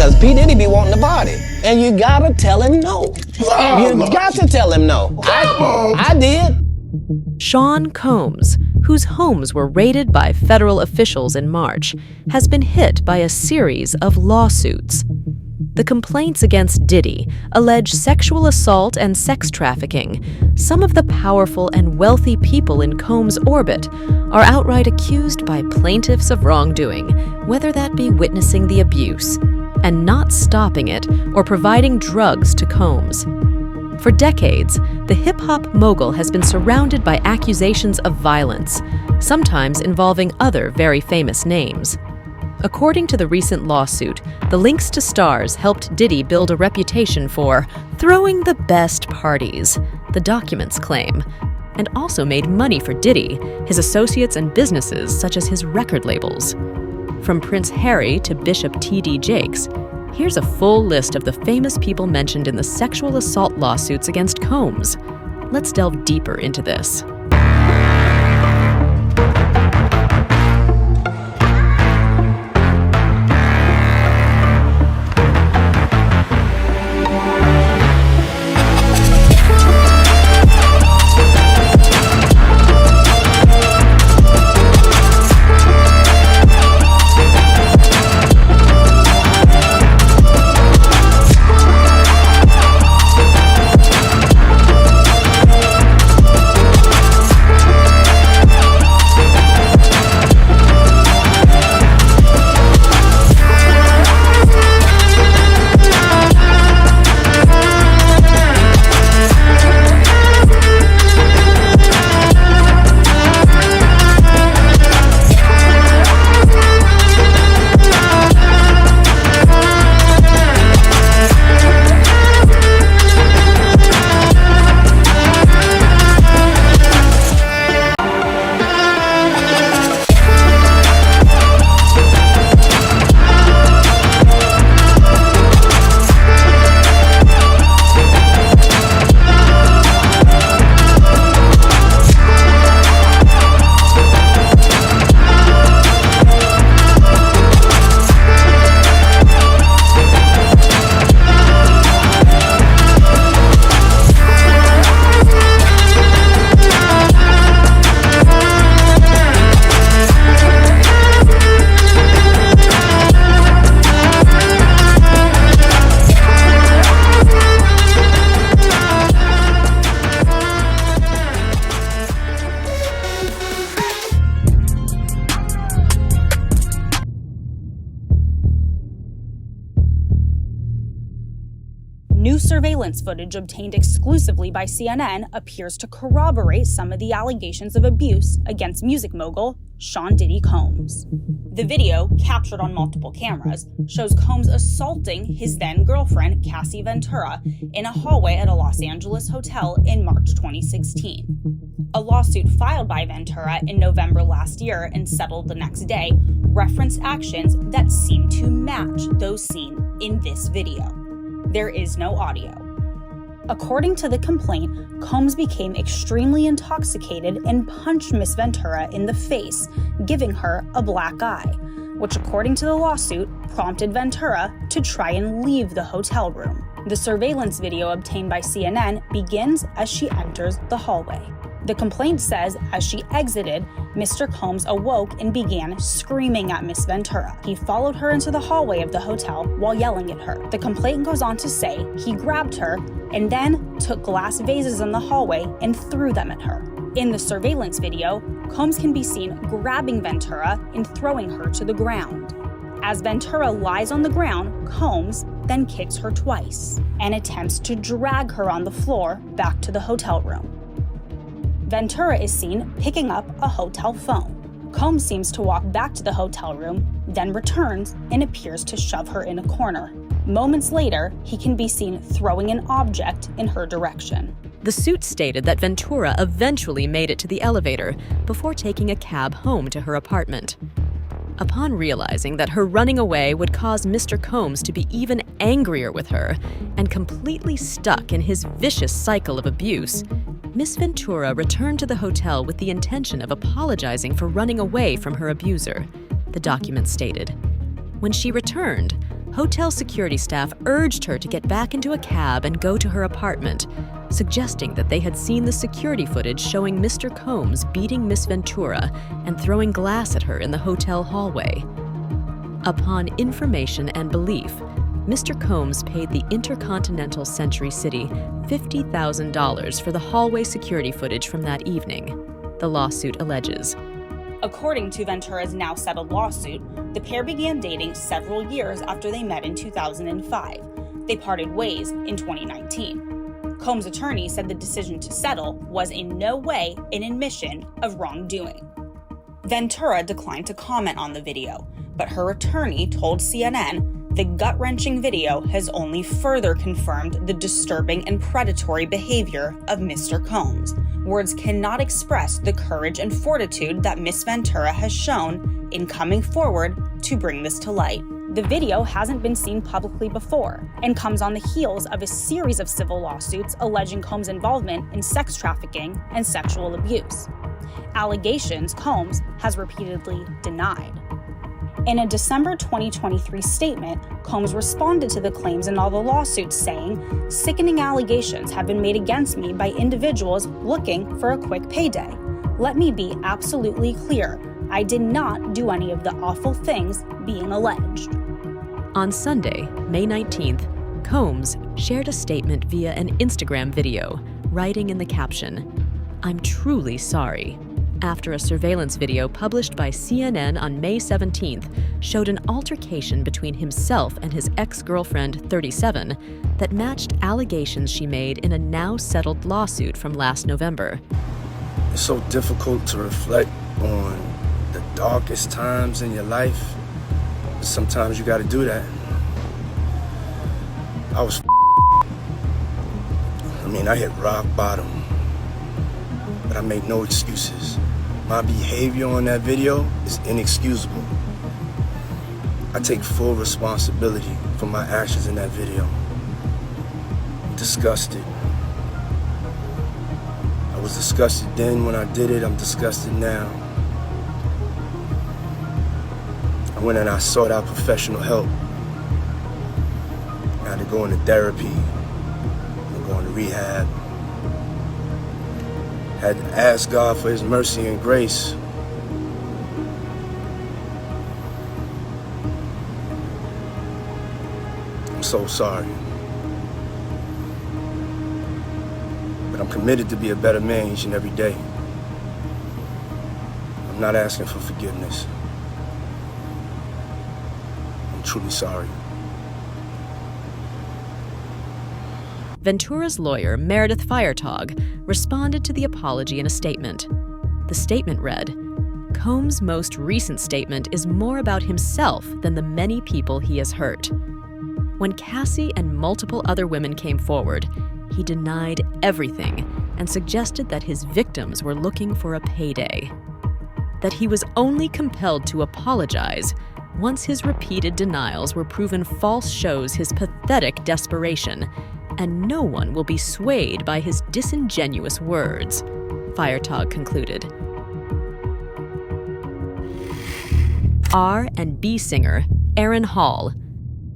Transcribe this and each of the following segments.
Because P. Diddy be wanting to party. And you gotta tell him no. You got to tell him no. I did. Sean Combs, whose homes were raided by federal officials in March, has been hit by a series of lawsuits. The complaints against Diddy allege sexual assault and sex trafficking. Some of the powerful and wealthy people in Combs' orbit are outright accused by plaintiffs of wrongdoing, whether that be witnessing the abuse and not stopping it or providing drugs to Combs. For decades, the hip-hop mogul has been surrounded by accusations of violence, sometimes involving other very famous names. According to the recent lawsuit, the links to stars helped Diddy build a reputation for throwing the best parties, the documents claim, and also made money for Diddy, his associates and businesses such as his record labels. From Prince Harry to Bishop T.D. Jakes, here's a full list of the famous people mentioned in the sexual assault lawsuits against Combs. Let's delve deeper into this. New surveillance footage obtained exclusively by CNN appears to corroborate some of the allegations of abuse against music mogul Sean Diddy Combs. The video, captured on multiple cameras, shows Combs assaulting his then-girlfriend Cassie Ventura in a hallway at a Los Angeles hotel in March 2016. A lawsuit filed by Ventura in November last year and settled the next day referenced actions that seem to match those seen in this video. There is no audio. According to the complaint, Combs became extremely intoxicated and punched Miss Ventura in the face, giving her a black eye, which according to the lawsuit prompted Ventura to try and leave the hotel room. The surveillance video obtained by CNN begins as she enters the hallway. The complaint says as she exited, Mr. Combs awoke and began screaming at Miss Ventura. He followed her into the hallway of the hotel while yelling at her. The complaint goes on to say he grabbed her and then took glass vases in the hallway and threw them at her. In the surveillance video, Combs can be seen grabbing Ventura and throwing her to the ground. As Ventura lies on the ground, Combs then kicks her twice and attempts to drag her on the floor back to the hotel room. Ventura is seen picking up a hotel phone. Combs seems to walk back to the hotel room, then returns and appears to shove her in a corner. Moments later, he can be seen throwing an object in her direction. The suit stated that Ventura eventually made it to the elevator before taking a cab home to her apartment. Upon realizing that her running away would cause Mr. Combs to be even angrier with her and completely stuck in his vicious cycle of abuse, Miss Ventura returned to the hotel with the intention of apologizing for running away from her abuser, the document stated. When she returned, hotel security staff urged her to get back into a cab and go to her apartment, suggesting that they had seen the security footage showing Mr. Combs beating Miss Ventura and throwing glass at her in the hotel hallway. Upon information and belief, Mr. Combs paid the Intercontinental Century City $50,000 for the hallway security footage from that evening, the lawsuit alleges. According to Ventura's now settled lawsuit, the pair began dating several years after they met in 2005. They parted ways in 2019. Combs' attorney said the decision to settle was in no way an admission of wrongdoing. Ventura declined to comment on the video, but her attorney told CNN the gut-wrenching video has only further confirmed the disturbing and predatory behavior of Mr. Combs. Words cannot express the courage and fortitude that Miss Ventura has shown in coming forward to bring this to light. The video hasn't been seen publicly before and comes on the heels of a series of civil lawsuits alleging Combs' involvement in sex trafficking and sexual abuse. Allegations Combs has repeatedly denied. In a December 2023 statement, Combs responded to the claims in all the lawsuits, saying, "Sickening allegations have been made against me by individuals looking for a quick payday. Let me be absolutely clear. I did not do any of the awful things being alleged." On Sunday, May 19th, Combs shared a statement via an Instagram video, writing in the caption, "I'm truly sorry," after a surveillance video published by CNN on May 17th showed an altercation between himself and his ex-girlfriend, 37, that matched allegations she made in a now-settled lawsuit from last November. It's so difficult to reflect on the darkest times in your life. Sometimes you gotta do that. I hit rock bottom, but I make no excuses. My behavior on that video is inexcusable. I take full responsibility for my actions in that video. I'm disgusted. I was disgusted then when I did it, I'm disgusted now. I went and I sought out professional help. I had to go into therapy, and go into rehab. Had to ask God for His mercy and grace. I'm so sorry. But I'm committed to be a better man each and every day. I'm not asking for forgiveness. I'm truly sorry. Ventura's lawyer, Meredith Feiertag, responded to the apology in a statement. The statement read, "Combs' most recent statement is more about himself than the many people he has hurt. When Cassie and multiple other women came forward, he denied everything and suggested that his victims were looking for a payday. That he was only compelled to apologize once his repeated denials were proven false shows his pathetic desperation, and no one will be swayed by his disingenuous words," Feiertag concluded. R&B singer Aaron Hall.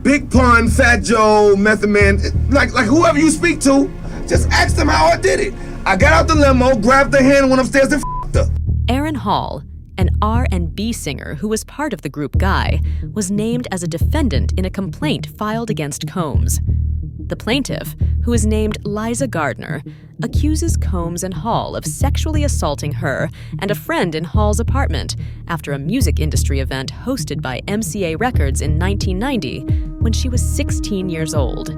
Big Pun, Fat Joe, Method Man, like whoever you speak to, just ask them how I did it. I got out the limo, grabbed the hand, went upstairs and f***ed her. Aaron Hall, an R&B singer who was part of the group Guy, was named as a defendant in a complaint filed against Combs. The plaintiff, who is named Liza Gardner, accuses Combs and Hall of sexually assaulting her and a friend in Hall's apartment after a music industry event hosted by MCA Records in 1990 when she was 16 years old.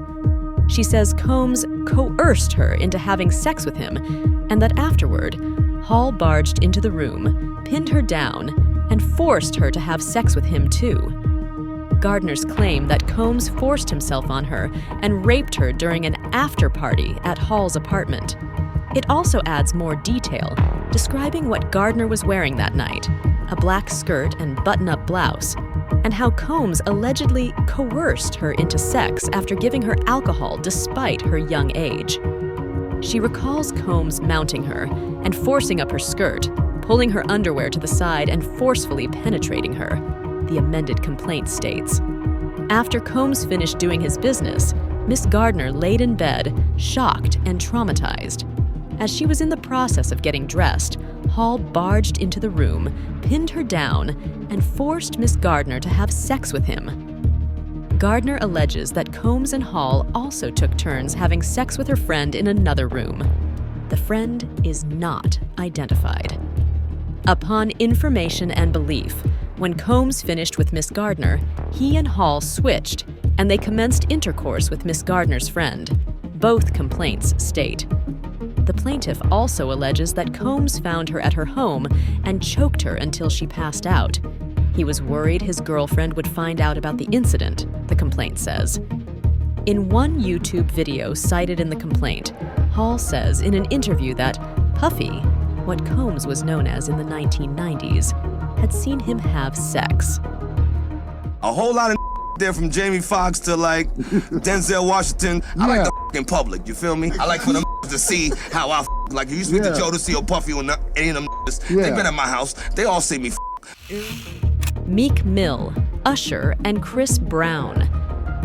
She says Combs coerced her into having sex with him and that afterward, Hall barged into the room, pinned her down, and forced her to have sex with him too. Gardner's claim that Combs forced himself on her and raped her during an after-party at Hall's apartment. It also adds more detail, describing what Gardner was wearing that night, a black skirt and button-up blouse, and how Combs allegedly coerced her into sex after giving her alcohol despite her young age. She recalls Combs mounting her and forcing up her skirt, pulling her underwear to the side and forcefully penetrating her, the amended complaint states. After Combs finished doing his business, Miss Gardner laid in bed, shocked and traumatized. As she was in the process of getting dressed, Hall barged into the room, pinned her down, and forced Miss Gardner to have sex with him. Gardner alleges that Combs and Hall also took turns having sex with her friend in another room. The friend is not identified. Upon information and belief, when Combs finished with Miss Gardner, he and Hall switched, and they commenced intercourse with Miss Gardner's friend. Both complaints state. The plaintiff also alleges that Combs found her at her home and choked her until she passed out. He was worried his girlfriend would find out about the incident, the complaint says. In one YouTube video cited in the complaint, Hall says in an interview that Puffy, what Combs was known as in the 1990s, had seen him have sex. A whole lot of there from Jamie Foxx to like Denzel Washington. I like the in public, you feel me? I like for them to see how I like if you speak to Joe to see or Puffy or any of them they've been at my house, they all see me Meek Mill, Usher, and Chris Brown.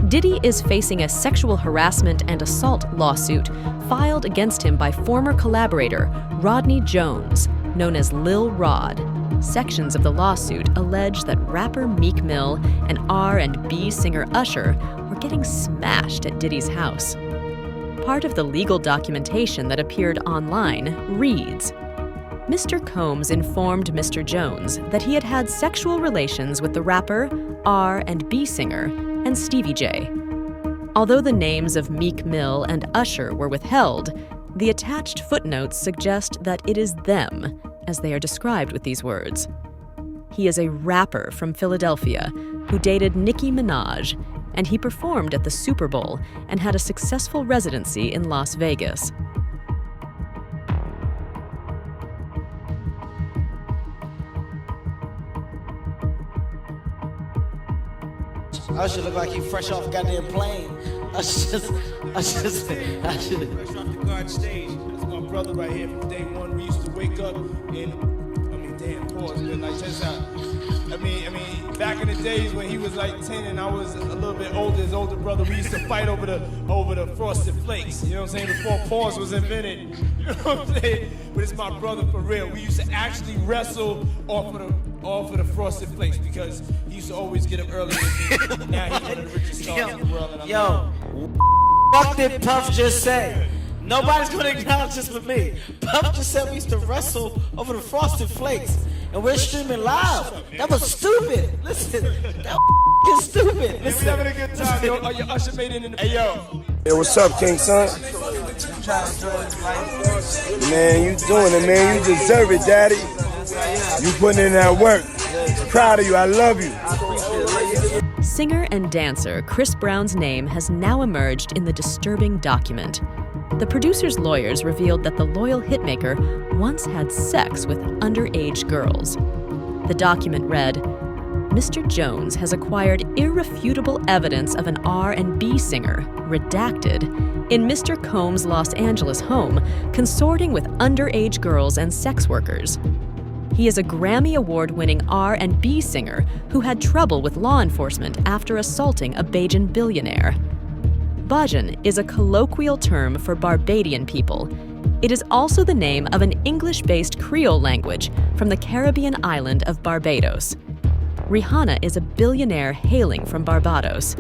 Diddy is facing a sexual harassment and assault lawsuit filed against him by former collaborator Rodney Jones, known as Lil Rod. Sections of the lawsuit allege that rapper Meek Mill and R&B singer Usher were getting smashed at Diddy's house. Part of the legal documentation that appeared online reads, Mr. Combs informed Mr. Jones that he had had sexual relations with the rapper, R&B singer, and Stevie J. Although the names of Meek Mill and Usher were withheld, the attached footnotes suggest that it is them, as they are described with these words. He is a rapper from Philadelphia who dated Nicki Minaj, and he performed at the Super Bowl and had a successful residency in Las Vegas. Usher look like he fresh off a goddamn plane. Usher Fresh off the guard stage. That's my brother right here from day one. We used to wake up and, pause, but like just back in the days when he was like 10 and I was a little bit older, his older brother, we used to fight over the frosted flakes. You know what I'm saying? Before pause was invented. You know what I'm saying? But it's my brother for real. We used to actually wrestle off of the frosted flakes because he used to always get them early. Now he's one of the richest stars in the world. And fuck did Puff just say? Nobody's gonna acknowledge this but me. Puff just said we used to wrestle over the frosted flakes. And we're streaming live. That was stupid. Listen, that was stupid. Listen. We having a good time, yo. Oh, your Usher made it in the Hey, what's up, King Son? Man, you doing it, man. You deserve it, Daddy. You putting in that work. Proud of you. I love you. Singer and dancer Chris Brown's name has now emerged in the disturbing document. The producer's lawyers revealed that the loyal hitmaker once had sex with underage girls. The document read, Mr. Jones has acquired irrefutable evidence of an R&B singer, redacted, in Mr. Combs' Los Angeles home, consorting with underage girls and sex workers. He is a Grammy Award-winning R&B singer who had trouble with law enforcement after assaulting a Bajan billionaire. Bajan is a colloquial term for Barbadian people. It is also the name of an English-based Creole language from the Caribbean island of Barbados. Rihanna is a billionaire hailing from Barbados.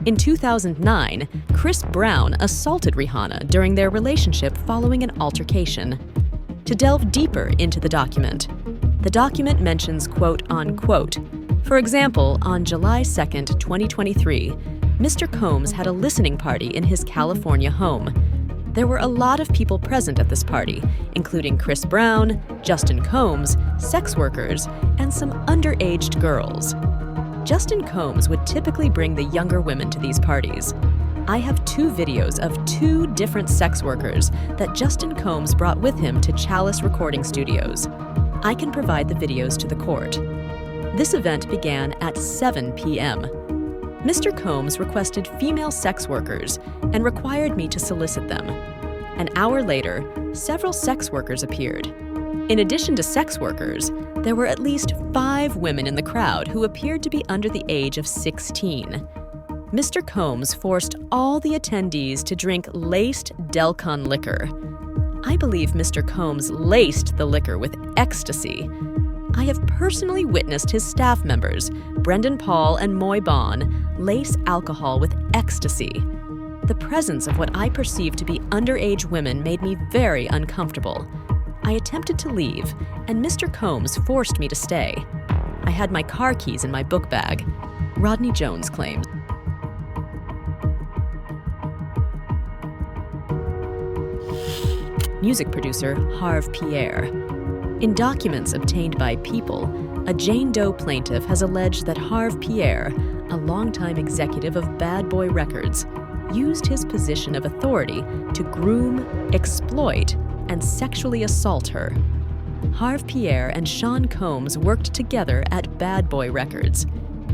In 2009, Chris Brown assaulted Rihanna during their relationship following an altercation. To delve deeper into the document mentions quote-unquote. For example, on July 2nd, 2023, Mr. Combs had a listening party in his California home. There were a lot of people present at this party, including Chris Brown, Justin Combs, sex workers, and some underage girls. Justin Combs would typically bring the younger women to these parties. I have 2 videos of 2 different sex workers that Justin Combs brought with him to Chalice Recording Studios. I can provide the videos to the court. This event began at 7 p.m. Mr. Combs requested female sex workers and required me to solicit them. An hour later, several sex workers appeared. In addition to sex workers, there were at least 5 women in the crowd who appeared to be under the age of 16. Mr. Combs forced all the attendees to drink laced Delcon liquor. I believe Mr. Combs laced the liquor with ecstasy. I have personally witnessed his staff members, Brendan Paul and Moy Bon, lace alcohol with ecstasy. The presence of what I perceived to be underage women made me very uncomfortable. I attempted to leave, and Mr. Combs forced me to stay. I had my car keys in my book bag. Rodney Jones claims. Music producer Harve Pierre. In documents obtained by People, a Jane Doe plaintiff has alleged that Harve Pierre, a longtime executive of Bad Boy Records, used his position of authority to groom, exploit, and sexually assault her. Harve Pierre and Sean Combs worked together at Bad Boy Records.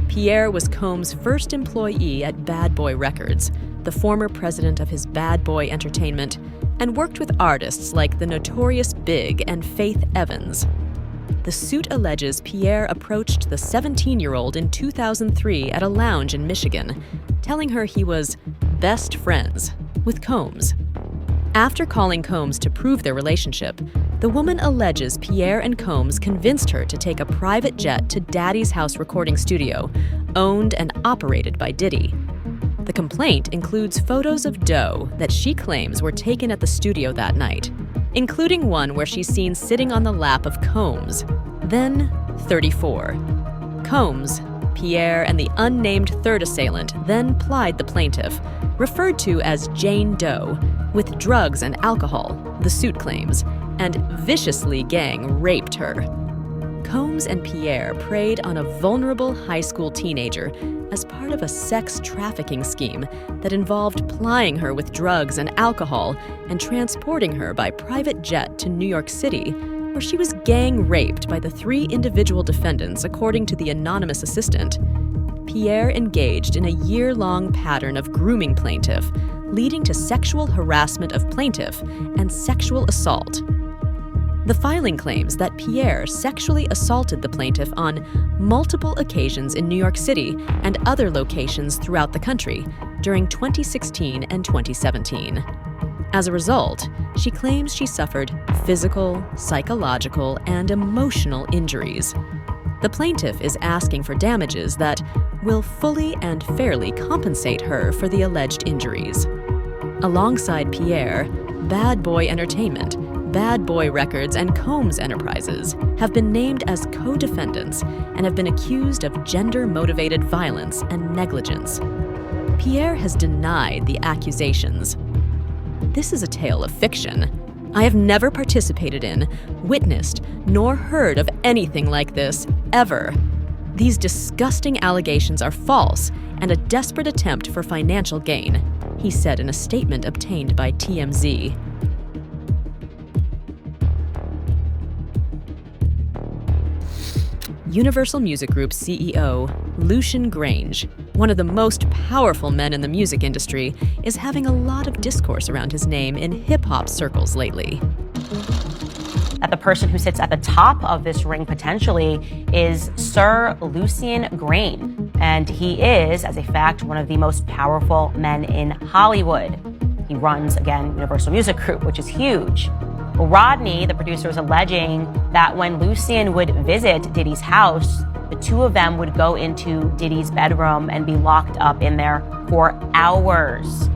Pierre was Combs' first employee at Bad Boy Records, the former president of his Bad Boy Entertainment, and worked with artists like the Notorious Big and Faith Evans. The suit alleges Pierre approached the 17-year-old in 2003 at a lounge in Michigan, telling her he was best friends with Combs. After calling Combs to prove their relationship, the woman alleges Pierre and Combs convinced her to take a private jet to Daddy's House recording studio, owned and operated by Diddy. The complaint includes photos of Doe that she claims were taken at the studio that night, including one where she's seen sitting on the lap of Combs, then 34. Combs, Pierre, and the unnamed third assailant then plied the plaintiff, referred to as Jane Doe, with drugs and alcohol, the suit claims, and viciously gang raped her. Combs and Pierre preyed on a vulnerable high school teenager as part of a sex trafficking scheme that involved plying her with drugs and alcohol and transporting her by private jet to New York City, where she was gang raped by the 3 individual defendants, according to the anonymous assistant. Pierre engaged in a year-long pattern of grooming plaintiff, leading to sexual harassment of plaintiff and sexual assault. The filing claims that Pierre sexually assaulted the plaintiff on multiple occasions in New York City and other locations throughout the country during 2016 and 2017. As a result, she claims she suffered physical, psychological, and emotional injuries. The plaintiff is asking for damages that will fully and fairly compensate her for the alleged injuries. Alongside Pierre, Bad Boy Entertainment, Bad Boy Records, and Combs Enterprises have been named as co-defendants and have been accused of gender-motivated violence and negligence. Pierre has denied the accusations. This is a tale of fiction. I have never participated in, witnessed, nor heard of anything like this, ever. These disgusting allegations are false and a desperate attempt for financial gain, he said in a statement obtained by TMZ. Universal Music Group CEO Lucian Grange, one of the most powerful men in the music industry, is having a lot of discourse around his name in hip-hop circles lately. That the person who sits at the top of this ring potentially is Sir Lucian Grange, and he is, as a fact, one of the most powerful men in Hollywood. He runs, again, Universal Music Group, which is huge. Well, Rodney, the producer, is alleging that when Lucian would visit Diddy's house, the two of them would go into Diddy's bedroom and be locked up in there for hours.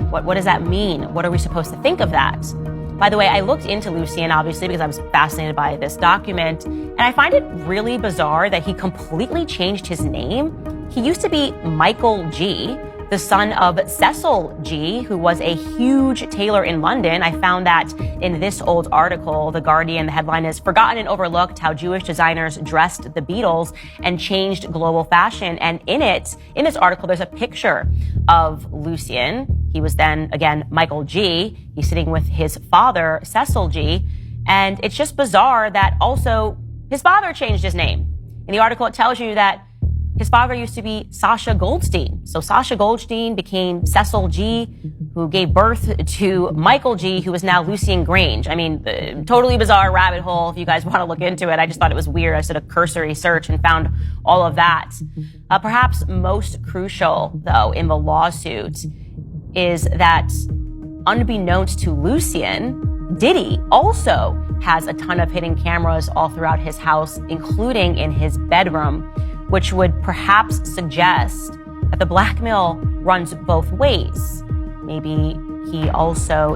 What does that mean? What are we supposed to think of that? By the way, I looked into Lucian, obviously, because I was fascinated by this document, and I find it really bizarre that he completely changed his name. He used to be Michael G., the son of Cecil G., who was a huge tailor in London. I found that in this old article, The Guardian. The headline is "Forgotten and Overlooked: How Jewish Designers Dressed the Beatles and Changed Global Fashion." And in this article, there's a picture of Lucian. He was then, again, Michael G. He's sitting with his father, Cecil G. And it's just bizarre that also his father changed his name. In the article, it tells you that His father used to be Sasha Goldstein. So Sasha Goldstein became Cecil G., who gave birth to Michael G., who is now Lucien Grange. I mean, totally bizarre rabbit hole if you guys want to look into it. I just thought it was weird. I did a cursory search and found all of that. Perhaps most crucial, though, in the lawsuit is that, unbeknownst to Lucien, Diddy also has a ton of hidden cameras all throughout his house, including in his bedroom, which would perhaps suggest that the blackmail runs both ways. Maybe he also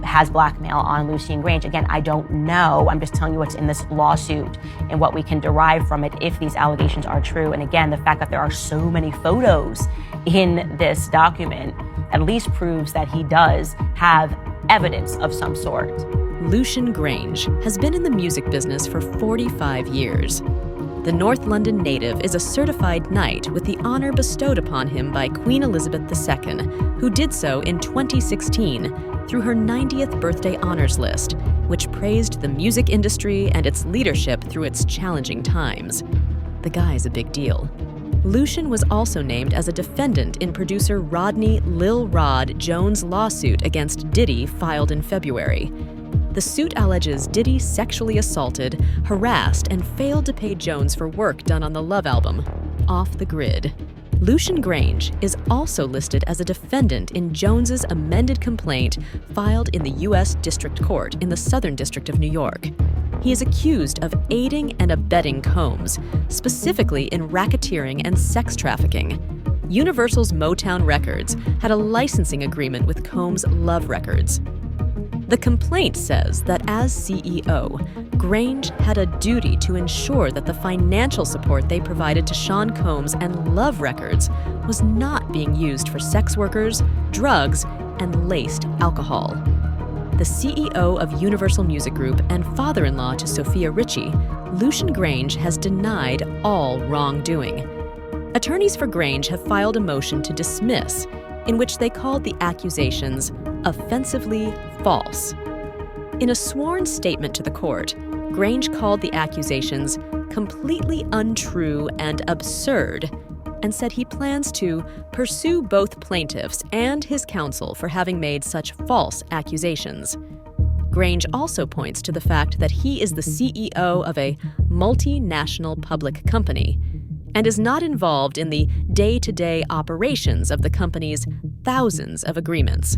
has blackmail on Lucien Grange. Again, I don't know. I'm just telling you what's in this lawsuit and what we can derive from it if these allegations are true. And again, the fact that there are so many photos in this document at least proves that he does have evidence of some sort. Lucien Grange has been in the music business for 45 years. The North London native is a certified knight with the honor bestowed upon him by Queen Elizabeth II, who did so in 2016 through her 90th birthday honors list, which praised the music industry and its leadership through its challenging times. The guy's a big deal. Lucien was also named as a defendant in producer Rodney Lil Rod Jones' lawsuit against Diddy filed in February. The suit alleges Diddy sexually assaulted, harassed, and failed to pay Jones for work done on the Love album, Off the Grid. Lucien Grange is also listed as a defendant in Jones's amended complaint filed in the U.S. District Court in the Southern District of New York. He is accused of aiding and abetting Combs, specifically in racketeering and sex trafficking. Universal's Motown Records had a licensing agreement with Combs' Love Records. The complaint says that as CEO, Grange had a duty to ensure that the financial support they provided to Sean Combs and Love Records was not being used for sex workers, drugs, and laced alcohol. The CEO of Universal Music Group and father-in-law to Sophia Richie, Lucien Grange has denied all wrongdoing. Attorneys for Grange have filed a motion to dismiss, in which they called the accusations offensively false. In a sworn statement to the court, Grange called the accusations completely untrue and absurd, and said he plans to pursue both plaintiffs and his counsel for having made such false accusations. Grange also points to the fact that he is the CEO of a multinational public company and is not involved in the day-to-day operations of the company's thousands of agreements.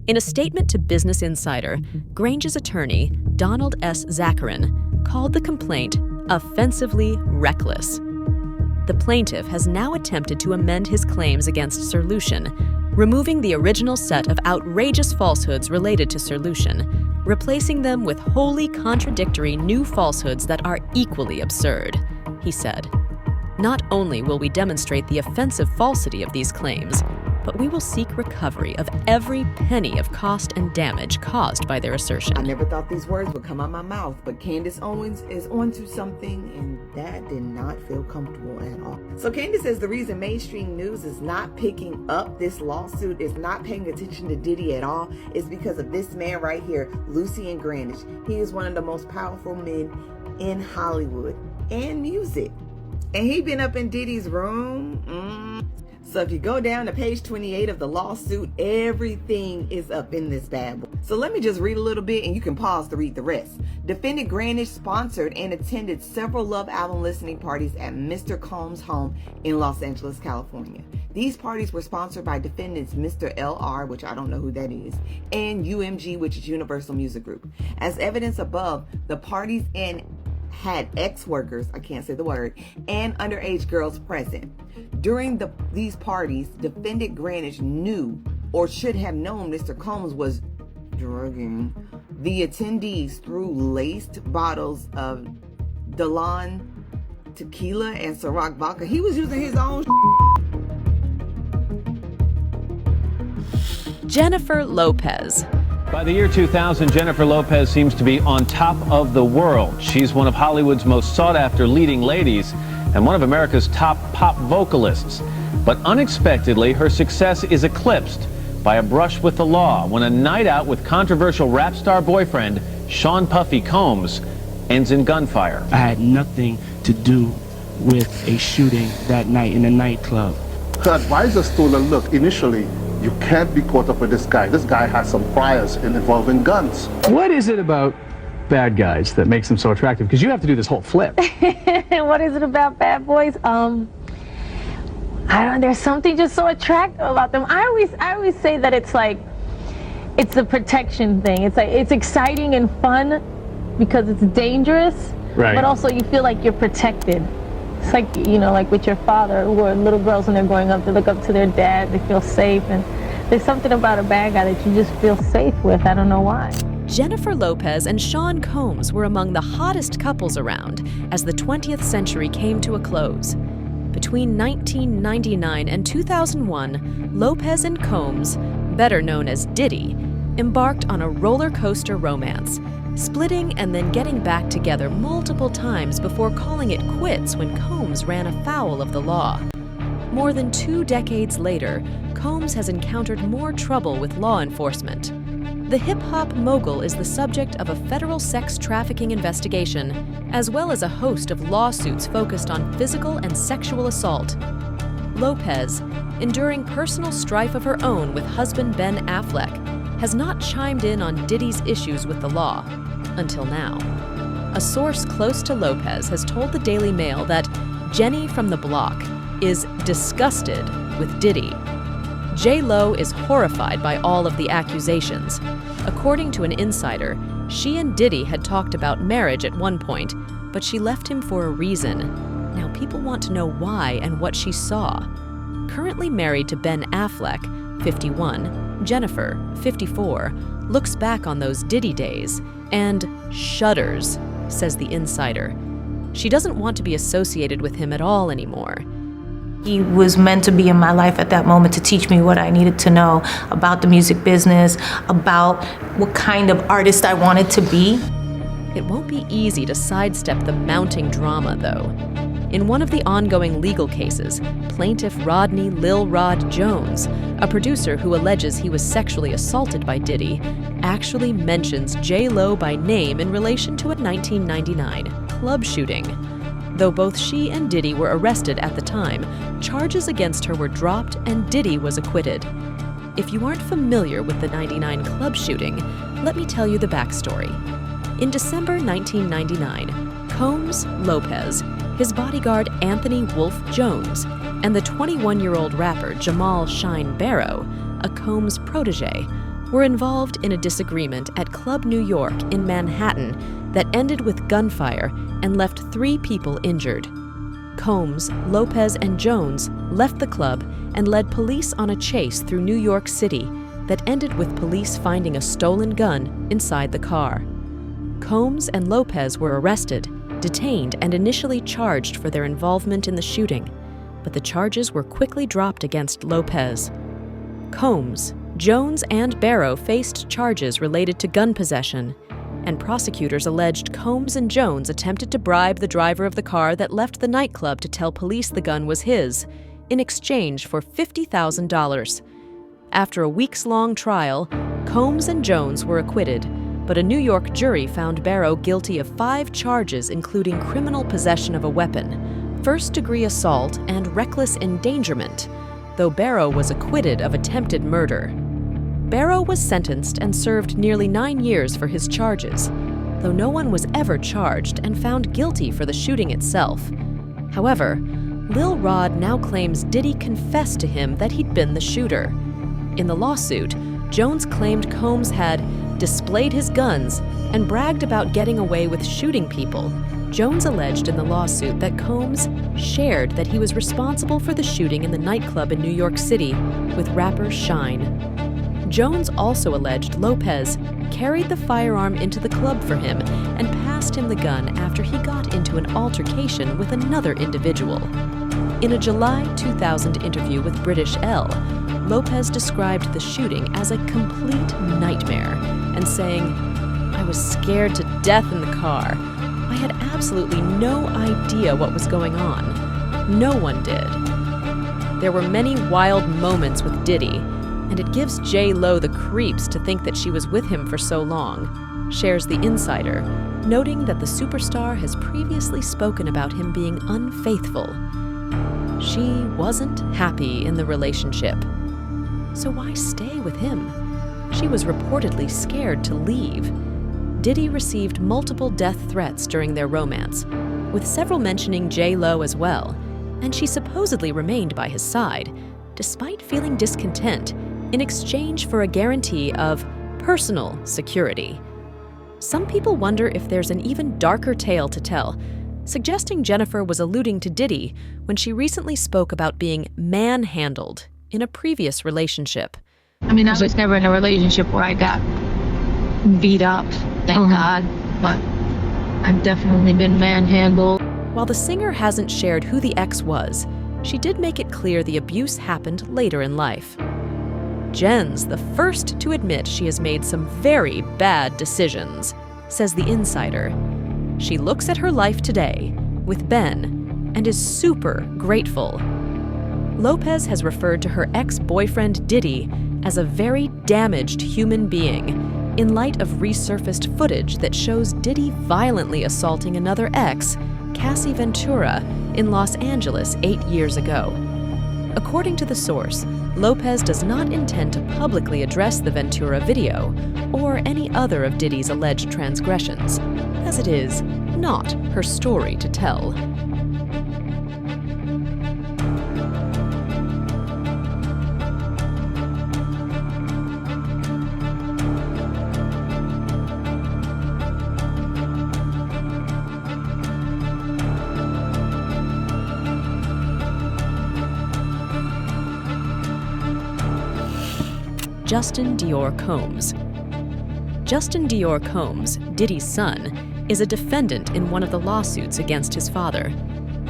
In a statement to Business Insider, Grange's attorney, Donald S. Zacharin, called the complaint offensively reckless. The plaintiff has now attempted to amend his claims against Sir Lucien, removing the original set of outrageous falsehoods related to Sir Lucien, replacing them with wholly contradictory new falsehoods that are equally absurd, he said. Not only will we demonstrate the offensive falsity of these claims, but we will seek recovery of every penny of cost and damage caused by their assertion. I never thought these words would come out my mouth, but Candace Owens is onto something, and that did not feel comfortable at all. So Candace says the reason mainstream news is not picking up this lawsuit, is not paying attention to Diddy at all, is because of this man right here, Lucien Grange. He is one of the most powerful men in Hollywood and music. And he been up in Diddy's room. So if you go down to page 28 of the lawsuit, everything is up in this bad boy. So let me just read a little bit and you can pause to read the rest. Defendant Grange sponsored and attended several Love album listening parties at Mr. Combs' home in Los Angeles, California. These parties were sponsored by defendants Mr. LR, which I don't know who that is, and UMG, which is Universal Music Group. As evidence above, the parties had ex-workers, I can't say the word, and underage girls present. During these parties, defendant Grange knew or should have known Mr. Combs was drugging the attendees through laced bottles of Dalan tequila and Ciroc vodka. He was using his own Jennifer Lopez. By the year 2000, Jennifer Lopez seems to be on top of the world. She's one of Hollywood's most sought-after leading ladies and one of America's top pop vocalists. But unexpectedly, her success is eclipsed by a brush with the law when a night out with controversial rap star boyfriend Sean Puffy Combs ends in gunfire. I had nothing to do with a shooting that night in a nightclub. Her advisors told her, look, initially, you can't be caught up with this guy. This guy has some priors involving guns. What is it about bad guys that makes them so attractive? Because you have to do this whole flip. What is it about bad boys? There's something just so attractive about them. I always say that it's a protection thing. It's like, it's exciting and fun because it's dangerous, right, but also you feel like you're protected. It's like, like with your father, or little girls when they're growing up, they look up to their dad, they feel safe, and there's something about a bad guy that you just feel safe with. I don't know why. Jennifer Lopez and Sean Combs were among the hottest couples around as the 20th century came to a close. Between 1999 and 2001, Lopez and Combs, better known as Diddy, embarked on a roller coaster romance, splitting and then getting back together multiple times before calling it quits when Combs ran afoul of the law. More than 2 decades later, Combs has encountered more trouble with law enforcement. The hip-hop mogul is the subject of a federal sex trafficking investigation, as well as a host of lawsuits focused on physical and sexual assault. Lopez, enduring personal strife of her own with husband Ben Affleck, has not chimed in on Diddy's issues with the law, until now. A source close to Lopez has told the Daily Mail that Jenny from the block is disgusted with Diddy. J-Lo is horrified by all of the accusations. According to an insider, she and Diddy had talked about marriage at one point, but she left him for a reason. Now people want to know why and what she saw. Currently married to Ben Affleck, 51, Jennifer, 54, looks back on those Diddy days and shudders, says the insider. She doesn't want to be associated with him at all anymore. He was meant to be in my life at that moment to teach me what I needed to know about the music business, about what kind of artist I wanted to be. It won't be easy to sidestep the mounting drama, though. In one of the ongoing legal cases, plaintiff Rodney Lil Rod Jones, a producer who alleges he was sexually assaulted by Diddy, actually mentions J-Lo by name in relation to a 1999 club shooting. Though both she and Diddy were arrested at the time, charges against her were dropped and Diddy was acquitted. If you aren't familiar with the '99 club shooting, let me tell you the backstory. In December 1999, Combs, Lopez, his bodyguard Anthony Wolf Jones, and the 21-year-old rapper Jamal Shine Barrow, a Combs protege, were involved in a disagreement at Club New York in Manhattan that ended with gunfire and left 3 people injured. Combs, Lopez, and Jones left the club and led police on a chase through New York City that ended with police finding a stolen gun inside the car. Combs and Lopez were arrested, detained, and initially charged for their involvement in the shooting, but the charges were quickly dropped against Lopez. Combs, Jones, and Barrow faced charges related to gun possession, and prosecutors alleged Combs and Jones attempted to bribe the driver of the car that left the nightclub to tell police the gun was his, in exchange for $50,000. After a weeks-long trial, Combs and Jones were acquitted, but a New York jury found Barrow guilty of 5 charges including criminal possession of a weapon, first-degree assault, and reckless endangerment, though Barrow was acquitted of attempted murder. Barrow was sentenced and served nearly 9 years for his charges, though no one was ever charged and found guilty for the shooting itself. However, Lil Rod now claims Diddy confessed to him that he'd been the shooter. In the lawsuit, Jones claimed Combs had displayed his guns and bragged about getting away with shooting people. Jones alleged in the lawsuit that Combs shared that he was responsible for the shooting in the nightclub in New York City with rapper Shine. Jones also alleged Lopez carried the firearm into the club for him and passed him the gun after he got into an altercation with another individual. In a July 2000 interview with British Elle, Lopez described the shooting as a complete nightmare and saying, "I was scared to death in the car. I had absolutely no idea what was going on. No one did." There were many wild moments with Diddy, and it gives J-Lo the creeps to think that she was with him for so long. shares The Insider, noting that the superstar has previously spoken about him being unfaithful. She wasn't happy in the relationship. So why stay with him? She was reportedly scared to leave. Diddy received multiple death threats during their romance, with several mentioning J.Lo as well, and she supposedly remained by his side, despite feeling discontent, in exchange for a guarantee of personal security. Some people wonder if there's an even darker tale to tell, suggesting Jennifer was alluding to Diddy when she recently spoke about being manhandled in a previous relationship. I mean, I was never in a relationship where I got beat up, thank God, but I've definitely been manhandled. While the singer hasn't shared who the ex was, she did make it clear the abuse happened later in life. Jen's the first to admit she has made some very bad decisions, says The Insider. She looks at her life today with Ben and is super grateful. Lopez has referred to her ex-boyfriend Diddy as a very damaged human being in light of resurfaced footage that shows Diddy violently assaulting another ex, Cassie Ventura, in Los Angeles 8 years ago. According to the source, Lopez does not intend to publicly address the Ventura video or any other of Diddy's alleged transgressions, as it is not her story to tell. Justin Dior Combs. Justin Dior Combs, Diddy's son, is a defendant in one of the lawsuits against his father.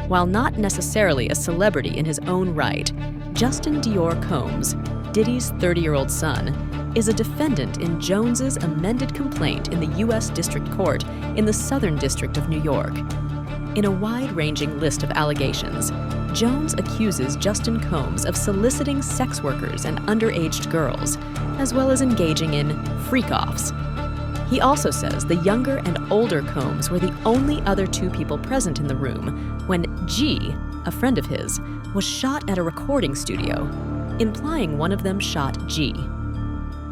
While not necessarily a celebrity in his own right, Justin Dior Combs, Diddy's 30-year-old son, is a defendant in Jones's amended complaint in the U.S. District Court in the Southern District of New York. In a wide-ranging list of allegations, Jones accuses Justin Combs of soliciting sex workers and underage girls, as well as engaging in freak-offs. He also says the younger and older Combs were the only other two people present in the room when G, a friend of his, was shot at a recording studio, implying one of them shot G.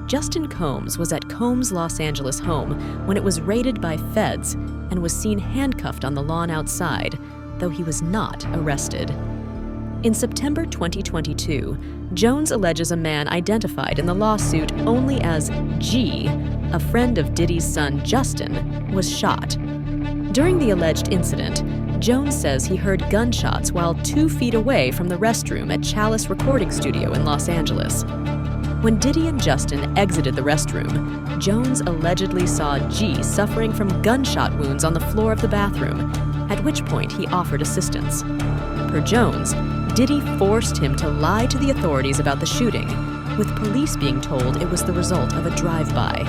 Justin Combs was at Combs' Los Angeles home when it was raided by feds and was seen handcuffed on the lawn outside, though he was not arrested. In September 2022, Jones alleges a man identified in the lawsuit only as G, a friend of Diddy's son Justin, was shot. During the alleged incident, Jones says he heard gunshots while 2 feet away from the restroom at Chalice Recording Studio in Los Angeles. When Diddy and Justin exited the restroom, Jones allegedly saw G suffering from gunshot wounds on the floor of the bathroom, at which point he offered assistance. Per Jones, Diddy forced him to lie to the authorities about the shooting, with police being told it was the result of a drive-by.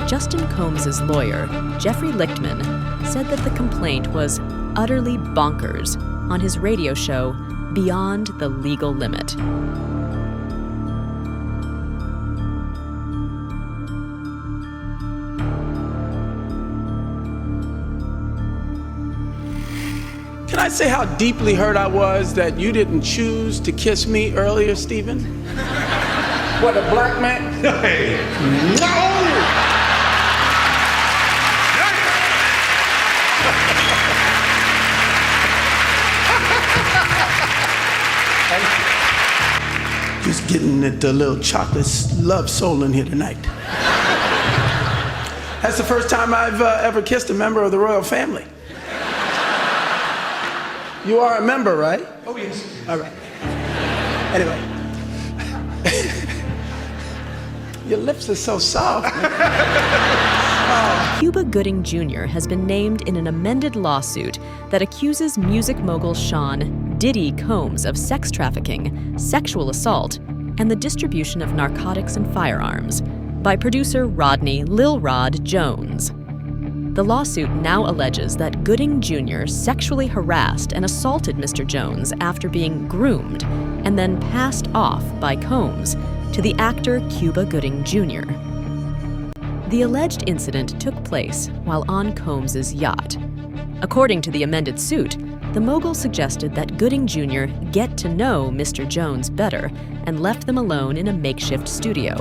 Justin Combs' lawyer, Jeffrey Lichtman, said that the complaint was utterly bonkers on his radio show, Beyond the Legal Limit. Can I say how deeply hurt I was that you didn't choose to kiss me earlier, Stephen? What, a black man? Hey. No! Thank you. Just getting at the little chocolate love soul in here tonight. That's the first time I've ever kissed a member of the royal family. You are a member, right? Oh, yes. All right. Anyway. Your lips are so soft. Cuba Gooding Jr. has been named in an amended lawsuit that accuses music mogul Sean Diddy Combs of sex trafficking, sexual assault, and the distribution of narcotics and firearms by producer Rodney Lil Rod Jones. The lawsuit now alleges that Gooding Jr. sexually harassed and assaulted Mr. Jones after being groomed and then passed off by Combs to the actor Cuba Gooding Jr. The alleged incident took place while on Combs' yacht. According to the amended suit, the mogul suggested that Gooding Jr. get to know Mr. Jones better and left them alone in a makeshift studio.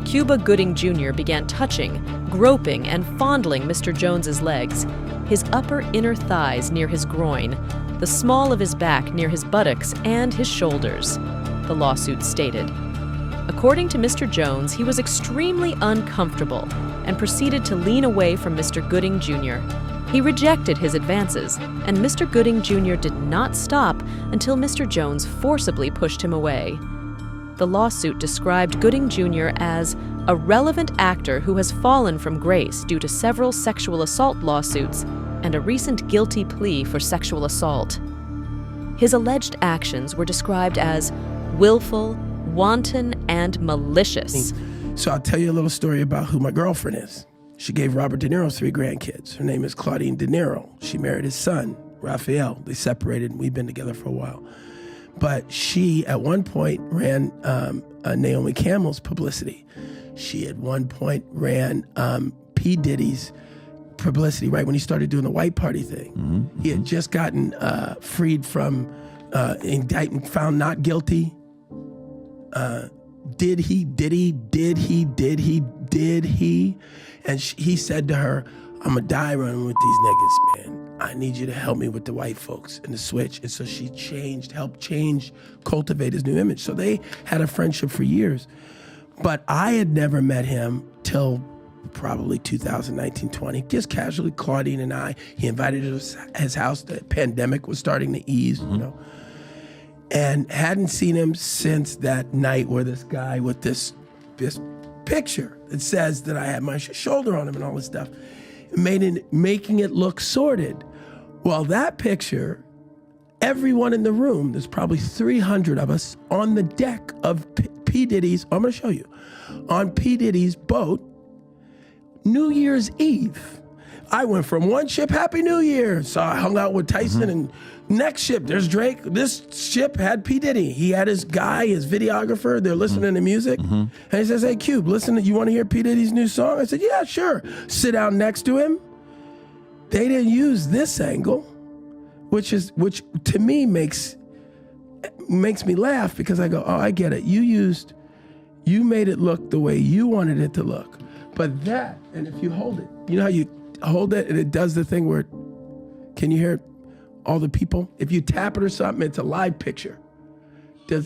Cuba Gooding Jr. began touching, groping, and fondling Mr. Jones's legs, his upper inner thighs near his groin, the small of his back near his buttocks, and his shoulders, the lawsuit stated. According to Mr. Jones, he was extremely uncomfortable and proceeded to lean away from Mr. Gooding Jr. He rejected his advances, and Mr. Gooding Jr. did not stop until Mr. Jones forcibly pushed him away. The lawsuit described Gooding Jr. as a relevant actor who has fallen from grace due to several sexual assault lawsuits and a recent guilty plea for sexual assault. His alleged actions were described as willful, wanton, and malicious. So I'll tell you a little story about who my girlfriend is. She gave Robert De Niro 3 grandkids. Her name is Claudine De Niro. She married his son, Raphael. They separated, and we've been together for a while. But she, at one point, ran Naomi Campbell's publicity. She, at one point, ran P. Diddy's publicity, right when he started doing the white party thing. Mm-hmm. He had just gotten freed from indictment, found not guilty. Did he? And he said to her, I'm going to die running with these niggas, man. I need you to help me with the white folks and the switch. And so she helped cultivate his new image. So they had a friendship for years. But I had never met him till probably 2019-20, just casually, Claudine and I. He invited us to his house. The pandemic was starting to ease, you know. And hadn't seen him since that night where this guy with this picture that says that I had my shoulder on him and all this stuff, making it look sordid. Well, that picture, everyone in the room, there's probably 300 of us on the deck of P. Diddy's, I'm gonna show you, on P. Diddy's boat, New Year's Eve. I went from one ship, Happy New Year. So I hung out with Tyson and next ship, there's Drake. This ship had P. Diddy. He had his guy, his videographer, they're listening to music. And he says, hey, Cube, listen, you want to hear P. Diddy's new song? I said, yeah, sure. Sit down next to him. They didn't use this angle, which to me makes me laugh because I go, oh, I get it. You made it look the way you wanted it to look. But that, and if you hold it, you know how you hold it and it does the thing where, can you hear it? All the people? If you tap it or something, it's a live picture. Do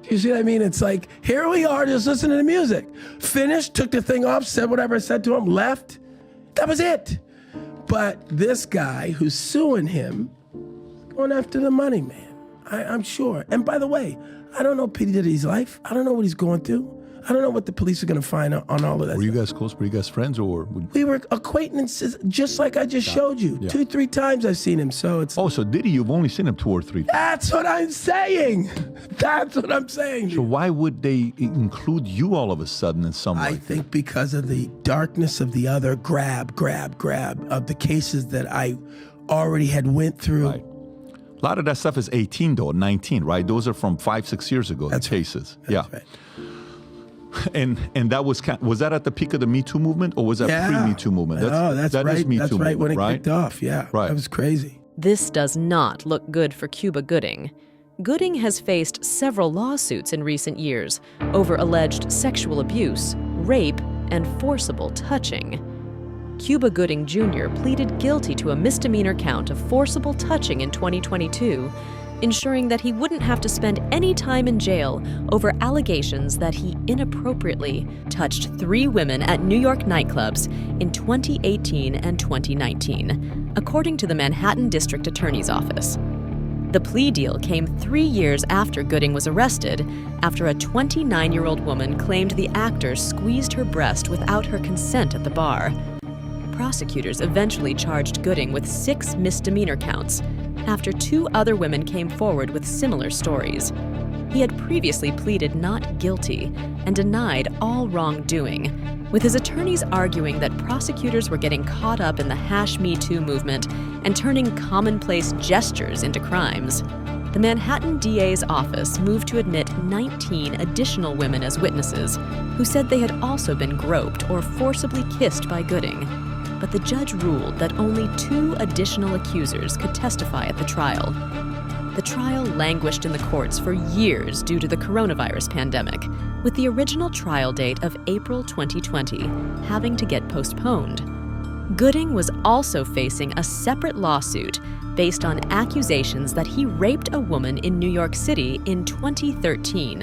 you see what I mean? It's like, here we are, just listening to music. Finished, took the thing off, said whatever I said to him, left. That was it. But this guy who's suing him, going after the money, man. I'm sure. And by the way, I don't know P. Diddy's life. I don't know what he's going through. I don't know what the police are going to find on all of that. Were you guys close? Were you guys friends or? We were acquaintances, just like I just showed you. Yeah. 2-3 times I've seen him, so it's... Oh, so Diddy, you've only seen him 2 or 3 times. That's what I'm saying. That's what I'm saying. So why would they include you all of a sudden in some way? I think because of the darkness of the other grab of the cases that I already had went through. Right. A lot of that stuff is 18 though, 19, right? Those are from 5-6 years ago, the cases. That's right. And that was that at the peak of the Me Too movement, or was that pre-Me Too movement? That's right. Me That's Too right movement, when it right? kicked off. Yeah, right. That was crazy. This does not look good for Cuba Gooding. Gooding has faced several lawsuits in recent years over alleged sexual abuse, rape, and forcible touching. Cuba Gooding Jr. pleaded guilty to a misdemeanor count of forcible touching in 2022, ensuring that he wouldn't have to spend any time in jail over allegations that he inappropriately touched 3 women at New York nightclubs in 2018 and 2019, according to the Manhattan District Attorney's Office. The plea deal came 3 years after Gooding was arrested, after a 29-year-old woman claimed the actor squeezed her breast without her consent at the bar. Prosecutors eventually charged Gooding with 6 misdemeanor counts, after 2 other women came forward with similar stories. He had previously pleaded not guilty and denied all wrongdoing, with his attorneys arguing that prosecutors were getting caught up in the #MeToo movement and turning commonplace gestures into crimes. the Manhattan DA's office moved to admit 19 additional women as witnesses who said they had also been groped or forcibly kissed by Gooding. But the judge ruled that only 2 additional accusers could testify at the trial. The trial languished in the courts for years due to the coronavirus pandemic, with the original trial date of April 2020 having to get postponed. Gooding was also facing a separate lawsuit based on accusations that he raped a woman in New York City in 2013.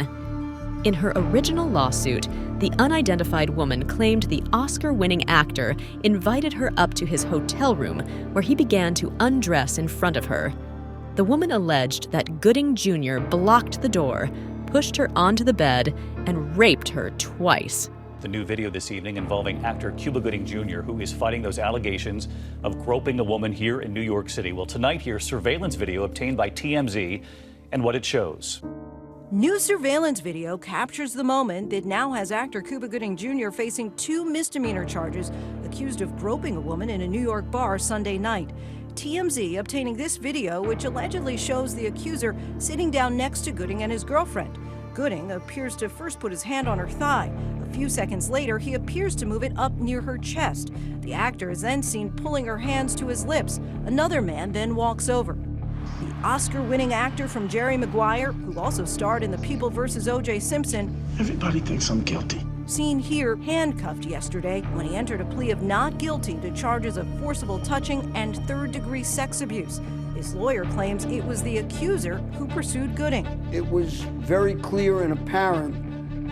In her original lawsuit, the unidentified woman claimed the Oscar-winning actor invited her up to his hotel room where he began to undress in front of her. The woman alleged that Gooding Jr. blocked the door, pushed her onto the bed, and raped her twice. The new video this evening involving actor Cuba Gooding Jr., who is fighting those allegations of groping a woman here in New York City. Well, tonight, here's surveillance video obtained by TMZ and what it shows. New surveillance video captures the moment that now has actor Cuba Gooding Jr. facing 2 misdemeanor charges, accused of groping a woman in a New York bar Sunday night. TMZ obtaining this video, which allegedly shows the accuser sitting down next to Gooding and his girlfriend. Gooding appears to first put his hand on her thigh. A few seconds later, he appears to move it up near her chest. The actor is then seen pulling her hands to his lips. Another man then walks over. The Oscar-winning actor from Jerry Maguire, who also starred in The People vs. O.J. Simpson. Everybody thinks I'm guilty. Seen here handcuffed yesterday when he entered a plea of not guilty to charges of forcible touching and third-degree sex abuse. His lawyer claims it was the accuser who pursued Gooding. It was very clear and apparent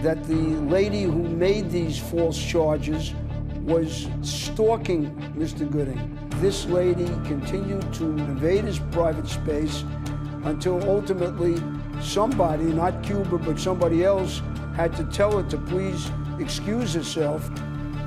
that the lady who made these false charges was stalking Mr. Gooding. This lady continued to invade his private space until ultimately somebody, not Cuba, but somebody else, had to tell her to please excuse herself.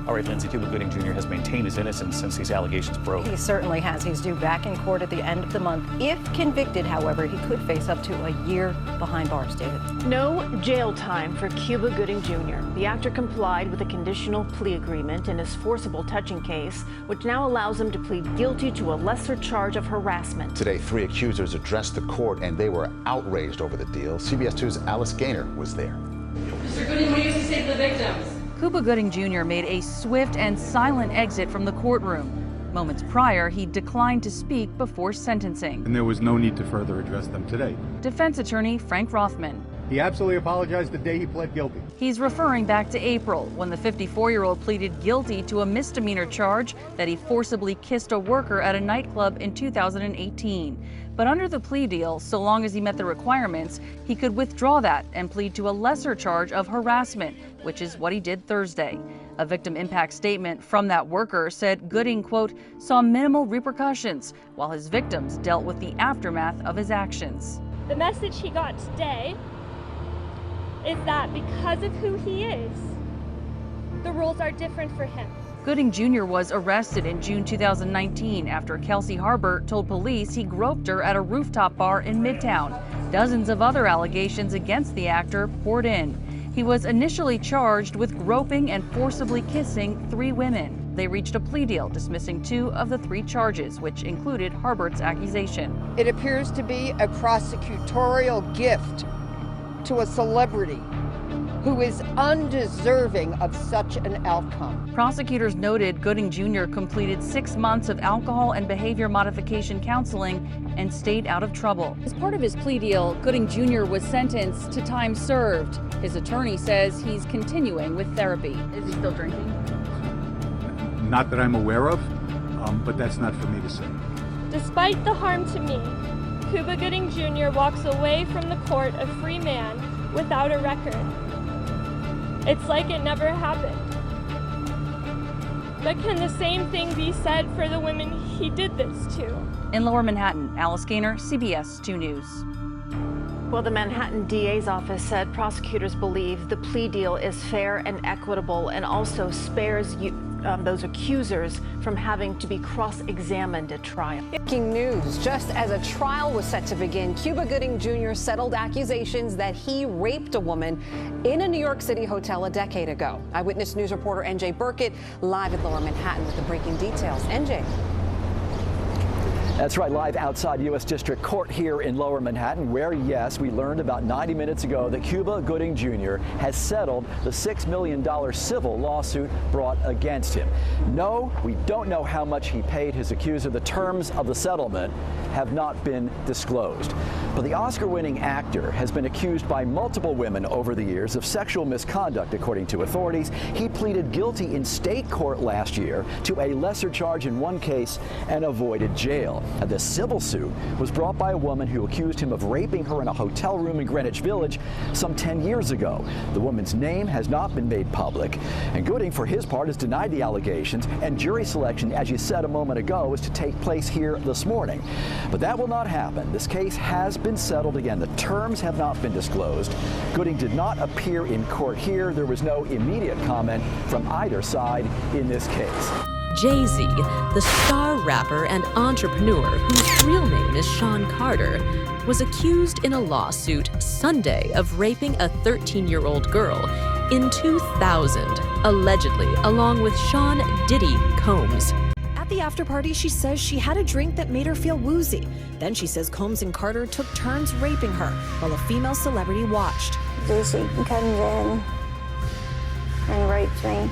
All right, Lindsay, Cuba Gooding Jr. has maintained his innocence since these allegations broke. He certainly has. He's due back in court at the end of the month. If convicted, however, he could face up to a year behind bars, David. No jail time for Cuba Gooding Jr. The actor complied with a conditional plea agreement in his forcible touching case, which now allows him to plead guilty to a lesser charge of harassment. Today, 3 accusers addressed the court, and they were outraged over the deal. CBS 2's Alice Gaynor was there. Mr. Gooding, what do you have to say to the victims? Cuba Gooding Jr. made a swift and silent exit from the courtroom. Moments prior, he declined to speak before sentencing. And there was no need to further address them today. Defense attorney Frank Rothman. He absolutely apologized the day he pled guilty. He's referring back to April, when the 54-year-old pleaded guilty to a misdemeanor charge that he forcibly kissed a worker at a nightclub in 2018. But under the plea deal, so long as he met the requirements, he could withdraw that and plead to a lesser charge of harassment, which is what he did Thursday. A victim impact statement from that worker said Gooding, quote, saw minimal repercussions, while his victims dealt with the aftermath of his actions. The message he got today is that because of who he is, the rules are different for him. Gooding Jr. was arrested in June 2019 after Kelsey Harbert told police he groped her at a rooftop bar in Midtown. Dozens of other allegations against the actor poured in. He was initially charged with groping and forcibly kissing 3 women. They reached a plea deal dismissing 2 of the 3 charges, which included Harbert's accusation. It appears to be a prosecutorial gift to a celebrity who is undeserving of such an outcome. Prosecutors noted Gooding Jr. completed 6 months of alcohol and behavior modification counseling and stayed out of trouble. As part of his plea deal, Gooding Jr. was sentenced to time served. His attorney says he's continuing with therapy. Is he still drinking? Not that I'm aware of, but that's not for me to say. Despite the harm to me, Cuba Gooding Jr. walks away from the court a free man without a record. It's like it never happened. But can the same thing be said for the women he did this to? In Lower Manhattan, Alice Gaynor, CBS 2 News. Well, the Manhattan DA's office said prosecutors believe the plea deal is fair and equitable and also spares those accusers from having to be cross-examined at trial. Breaking news. Just as a trial was set to begin, Cuba Gooding Jr. settled accusations that he raped a woman in a New York City hotel a decade ago. Eyewitness News reporter NJ Burkett live in Lower Manhattan with the breaking details. NJ. That's right, live outside U.S. District Court here in Lower Manhattan, where, yes, we learned about 90 minutes ago that Cuba Gooding Jr. has settled the $6 million civil lawsuit brought against him. No, we don't know how much he paid his accuser. The terms of the settlement have not been disclosed. But the Oscar-winning actor has been accused by multiple women over the years of sexual misconduct, according to authorities. He pleaded guilty in state court last year to a lesser charge in one case and avoided jail. The civil suit was brought by a woman who accused him of raping her in a hotel room in Greenwich Village some 10 years ago. The woman's name has not been made public, and Gooding, for his part, has denied the allegations, and jury selection, as you said a moment ago, is to take place here this morning. But that will not happen. This case has been settled. Again, the terms have not been disclosed. Gooding did not appear in court here. There was no immediate comment from either side in this case. Jay-Z, the star rapper and entrepreneur whose real name is Sean Carter, was accused in a lawsuit Sunday of raping a 13-year-old girl in 2000, allegedly, along with Sean Diddy Combs. At the after party, she says she had a drink that made her feel woozy. Then she says Combs and Carter took turns raping her while a female celebrity watched. Jay-Z comes in and rapes me.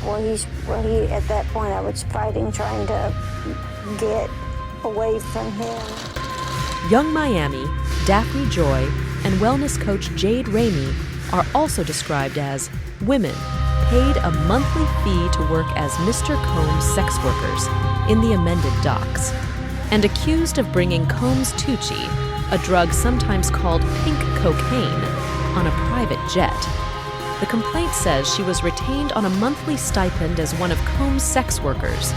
Well, at that point, I was fighting, trying to get away from him. Young Miami, Daphne Joy, and wellness coach Jade Ramey are also described as women paid a monthly fee to work as Mr. Combs sex workers in the amended docs, and accused of bringing Combs Tucci, a drug sometimes called pink cocaine, on a private jet. The complaint says she was retained on a monthly stipend as one of Combs' sex workers